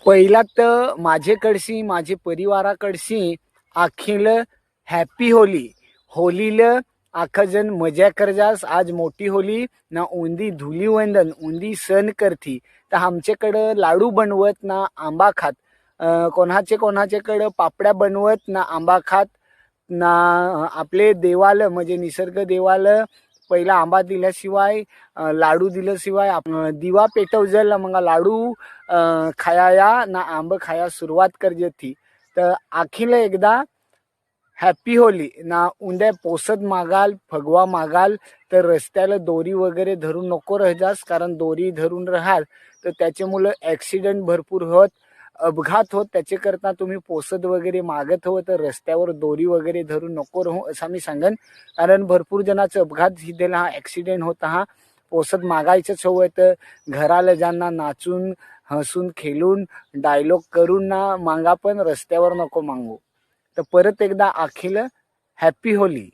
पहिला तर माझेकडशी माझे परिवाराकडशी अखिल हॅपी होली. होलीला आखा जण मजा करजास. आज मोठी होली ना उंदी धुलीवंदन उंदी सण करती. तर आमच्याकडं लाडू बनवत ना आंबा खात. कोणाच्याकडं पापड्या बनवत ना आंबा खात ना. आपले देवाला म्हणजे निसर्ग देवाला पहिला आंबा दिल्याशिवाय लाडू दिल्याशिवाय दिवा पेटवजल मग लाडू खाया ना आंब खाया सुरुवात करजे थी. तर आखीला एकदा हॅपी होली ना. उद्या पोसत मागाल फगवा मागाल तर रस्त्याला दोरी वगैरे धरून नको राहजास. कारण दोरी धरून राहाल तर त्याच्यामुळे ॲक्सिडेंट भरपूर होत, अपघात होत. त्याच्याकरता तुम्ही पोसत वगैरे मागत हो तर रस्त्यावर दोरी वगैरे धरून नको राहू असं मी सांगन. कारण भरपूर जणांचा अपघात झालेला हा ॲक्सिडेंट होता. हा पोसत मागायचंच हवं तर घराला ज्यांना नाचून हसून खेळून डायलॉग करून ना मागा, पण रस्त्यावर नको मागू. तर परत एकदा अखिल हॅपी होली.